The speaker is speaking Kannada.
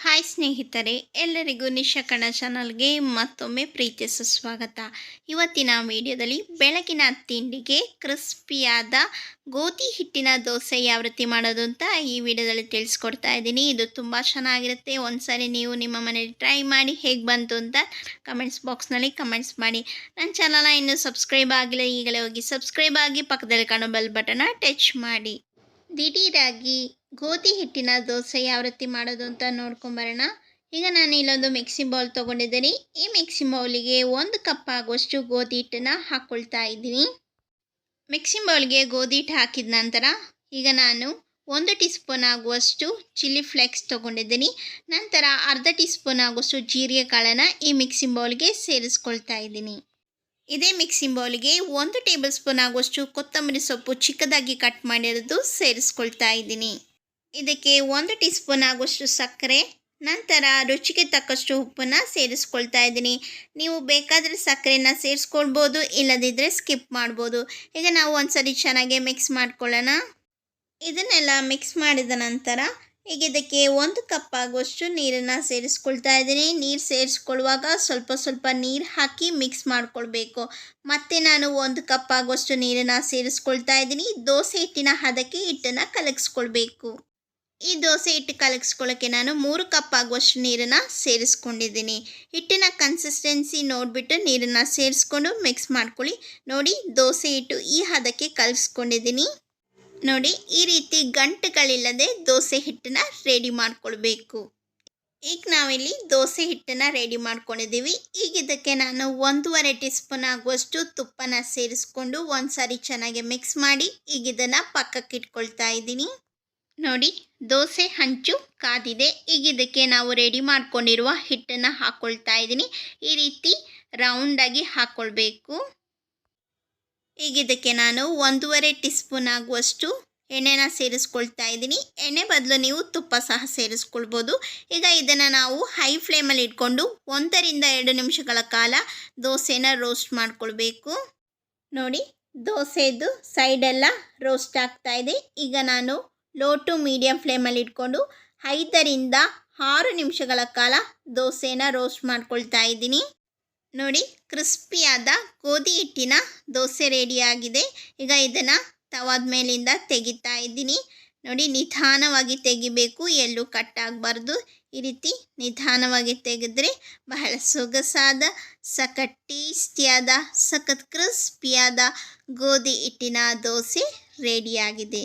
ಹಾಯ್ ಸ್ನೇಹಿತರೆ, ಎಲ್ಲರಿಗೂ ನಿಶಾ ಕನ್ನಡ ಚಾನಲ್ಗೆ ಮತ್ತೊಮ್ಮೆ ಪ್ರೀತಿಯ ಸುಸ್ವಾಗತ. ಇವತ್ತಿನ ವಿಡಿಯೋದಲ್ಲಿ ಬೆಳಗಿನ ತಿಂಡಿಗೆ ಕ್ರಿಸ್ಪಿಯಾದ ಗೋಧಿ ಹಿಟ್ಟಿನ ದೋಸೆ ಯಾವ ರೀತಿ ಮಾಡೋದು ಅಂತ ಈ ವಿಡಿಯೋದಲ್ಲಿ ತಿಳಿಸ್ಕೊಡ್ತಾ ಇದ್ದೀನಿ. ಇದು ತುಂಬ ಚೆನ್ನಾಗಿರುತ್ತೆ. ಒಂದ್ಸರಿ ನೀವು ನಿಮ್ಮ ಮನೇಲಿ ಟ್ರೈ ಮಾಡಿ ಹೇಗೆ ಬಂತು ಅಂತ ಕಮೆಂಟ್ಸ್ ಬಾಕ್ಸ್ನಲ್ಲಿ ಕಮೆಂಟ್ಸ್ ಮಾಡಿ. ನನ್ನ ಚಾನಲ್ನ ಇನ್ನೂ ಸಬ್ಸ್ಕ್ರೈಬ್ ಆಗಿಲ್ಲ, ಈಗಲೇ ಹೋಗಿ ಸಬ್ಸ್ಕ್ರೈಬ್ ಆಗಿ ಪಕ್ಕದಲ್ಲಿ ಕಾಣೋ ಬೆಲ್ ಬಟನ್ನ ಟಚ್ ಮಾಡಿ. ದಿಢೀರಾಗಿ ಗೋಧಿ ಹಿಟ್ಟಿನ ದೋಸೆ ಯಾವ ರೀತಿ ಮಾಡೋದು ಅಂತ ನೋಡ್ಕೊಂಬರೋಣ. ಈಗ ನಾನು ಇಲ್ಲೊಂದು ಮಿಕ್ಸಿ ಬೌಲ್ ತೊಗೊಂಡಿದ್ದೀನಿ. ಈ ಮಿಕ್ಸಿ ಬೌಲಿಗೆ 1 ಕಪ್ ಆಗುವಷ್ಟು ಗೋಧಿ ಹಿಟ್ಟನ್ನು ಹಾಕ್ಕೊಳ್ತಾ ಇದ್ದೀನಿ. ಮಿಕ್ಸಿ ಬೌಲ್ಗೆ ಗೋಧಿ ಹಿಟ್ಟು ಹಾಕಿದ ನಂತರ ಈಗ ನಾನು 1 ಟೀ ಸ್ಪೂನ್ ಆಗುವಷ್ಟು ಚಿಲ್ಲಿ ಫ್ಲೇಕ್ಸ್ ತೊಗೊಂಡಿದ್ದೀನಿ. ನಂತರ ಅರ್ಧ ಟೀ ಸ್ಪೂನ್ ಆಗುವಷ್ಟು ಜೀರಿಗೆ ಕಾಳನ್ನು ಈ ಮಿಕ್ಸಿ ಬೌಲ್ಗೆ ಸೇರಿಸ್ಕೊಳ್ತಾ ಇದ್ದೀನಿ. ಇದೇ ಮಿಕ್ಸಿಂಗ್ ಬೌಲಿಗೆ 1 ಟೇಬಲ್ ಸ್ಪೂನ್ ಆಗುವಷ್ಟು ಕೊತ್ತಂಬರಿ ಸೊಪ್ಪು ಚಿಕ್ಕದಾಗಿ ಕಟ್ ಮಾಡಿರೋದು ಸೇರಿಸ್ಕೊಳ್ತಾ ಇದ್ದೀನಿ. ಇದಕ್ಕೆ 1 ಟೀ ಸ್ಪೂನ್ ಆಗುವಷ್ಟು ಸಕ್ಕರೆ, ನಂತರ ರುಚಿಗೆ ತಕ್ಕಷ್ಟು ಉಪ್ಪನ್ನು ಸೇರಿಸ್ಕೊಳ್ತಾ ಇದ್ದೀನಿ. ನೀವು ಬೇಕಾದರೆ ಸಕ್ಕರೆನ ಸೇರಿಸ್ಕೊಳ್ಬೋದು, ಇಲ್ಲದಿದ್ದರೆ ಸ್ಕಿಪ್ ಮಾಡ್ಬೋದು. ಈಗ ನಾವು ಒಂದ್ಸರಿ ಚೆನ್ನಾಗಿ ಮಿಕ್ಸ್ ಮಾಡ್ಕೊಳ್ಳೋಣ. ಇದನ್ನೆಲ್ಲ ಮಿಕ್ಸ್ ಮಾಡಿದ ನಂತರ ಈಗ ಇದಕ್ಕೆ 1 ಕಪ್ ಆಗುವಷ್ಟು ನೀರನ್ನು ಸೇರಿಸ್ಕೊಳ್ತಾ ಇದ್ದೀನಿ. ನೀರು ಸೇರಿಸ್ಕೊಳ್ಳುವಾಗ ಸ್ವಲ್ಪ ನೀರು ಹಾಕಿ ಮಿಕ್ಸ್ ಮಾಡ್ಕೊಳ್ಬೇಕು. ಮತ್ತು ನಾನು 1 ಕಪ್ ಆಗುವಷ್ಟು ನೀರನ್ನು ಸೇರಿಸ್ಕೊಳ್ತಾ ಇದ್ದೀನಿ. ದೋಸೆ ಹಿಟ್ಟಿನ ಹದಕ್ಕೆ ಹಿಟ್ಟನ್ನು ಕಲಗಿಸ್ಕೊಳ್ಬೇಕು. ಈ ದೋಸೆ ಹಿಟ್ಟು ಕಲಗಿಸ್ಕೊಳ್ಳೋಕ್ಕೆ ನಾನು 3 ಕಪ್ ಆಗುವಷ್ಟು ನೀರನ್ನು ಸೇರಿಸ್ಕೊಂಡಿದ್ದೀನಿ. ಹಿಟ್ಟಿನ ಕನ್ಸಿಸ್ಟೆನ್ಸಿ ನೋಡಿಬಿಟ್ಟು ನೀರನ್ನು ಸೇರಿಸ್ಕೊಂಡು ಮಿಕ್ಸ್ ಮಾಡ್ಕೊಳ್ಳಿ. ನೋಡಿ, ದೋಸೆ ಹಿಟ್ಟು ಈ ಹದಕ್ಕೆ ಕಲಗಿಸ್ಕೊಂಡಿದ್ದೀನಿ. ನೋಡಿ, ಈ ರೀತಿ ಗಂಟುಗಳಿಲ್ಲದೆ ದೋಸೆ ಹಿಟ್ಟನ್ನು ರೆಡಿ ಮಾಡ್ಕೊಳ್ಬೇಕು. ಈಗ ನಾವಿಲ್ಲಿ ದೋಸೆ ಹಿಟ್ಟನ್ನು ರೆಡಿ ಮಾಡ್ಕೊಂಡಿದ್ದೀವಿ. ಈಗ ಇದಕ್ಕೆ ನಾನು 1.5 ಟೀ ಸ್ಪೂನ್ ಆಗುವಷ್ಟು ತುಪ್ಪನ ಸೇರಿಸ್ಕೊಂಡು ಒಂದ್ಸಾರಿ ಚೆನ್ನಾಗಿ ಮಿಕ್ಸ್ ಮಾಡಿ ಈಗ ಇದನ್ನು ಪಕ್ಕಕ್ಕೆ ಇಟ್ಕೊಳ್ತಾ ಇದ್ದೀನಿ. ನೋಡಿ, ದೋಸೆ ಹಂಚು ಕಾದಿದೆ. ಈಗ ಇದಕ್ಕೆ ನಾವು ರೆಡಿ ಮಾಡ್ಕೊಂಡಿರುವ ಹಿಟ್ಟನ್ನು ಹಾಕ್ಕೊಳ್ತಾ ಇದ್ದೀನಿ. ಈ ರೀತಿ ರೌಂಡಾಗಿ ಹಾಕ್ಕೊಳ್ಬೇಕು. ಈಗ ಇದಕ್ಕೆ ನಾನು 1.5 ಟೀ ಸ್ಪೂನ್ ಆಗುವಷ್ಟು ಎಣ್ಣೆನ ಸೇರಿಸ್ಕೊಳ್ತಾ ಇದ್ದೀನಿ. ಎಣ್ಣೆ ಬದಲು ನೀವು ತುಪ್ಪ ಸಹ ಸೇರಿಸ್ಕೊಳ್ಬೋದು. ಈಗ ಇದನ್ನು ನಾವು ಹೈ ಫ್ಲೇಮಲ್ಲಿ ಇಟ್ಕೊಂಡು 1 ರಿಂದ 2 ನಿಮಿಷಗಳ ಕಾಲ ದೋಸೆನ ರೋಸ್ಟ್ ಮಾಡ್ಕೊಳ್ಬೇಕು. ನೋಡಿ, ದೋಸೆದು ಸೈಡೆಲ್ಲ ರೋಸ್ಟ್ ಆಗ್ತಾ ಇದೆ. ಈಗ ನಾನು ಲೋ ಟು ಮೀಡಿಯಮ್ ಫ್ಲೇಮಲ್ಲಿ ಇಟ್ಕೊಂಡು 5 ರಿಂದ 6 ನಿಮಿಷಗಳ ಕಾಲ ದೋಸೆನ ರೋಸ್ಟ್ ಮಾಡ್ಕೊಳ್ತಾ ಇದ್ದೀನಿ. ನೋಡಿ, ಕ್ರಿಸ್ಪಿಯಾದ ಗೋಧಿ ಹಿಟ್ಟಿನ ದೋಸೆ ರೆಡಿಯಾಗಿದೆ. ಈಗ ಇದನ್ನು ತವಾದ ಮೇಲಿಂದ ತೆಗಿತಾ ಇದ್ದೀನಿ. ನೋಡಿ, ನಿಧಾನವಾಗಿ ತೆಗಿಬೇಕು, ಎಲ್ಲೂ ಕಟ್ಟಾಗಬಾರ್ದು. ಈ ರೀತಿ ನಿಧಾನವಾಗಿ ತೆಗೆದ್ರೆ ಬಹಳ ಸೊಗಸಾದ, ಸಖತ್ ಟೇಸ್ಟಿಯಾದ, ಸಖತ್ ಕ್ರಿಸ್ಪಿಯಾದ ಗೋಧಿ ಹಿಟ್ಟಿನ ದೋಸೆ ರೆಡಿಯಾಗಿದೆ.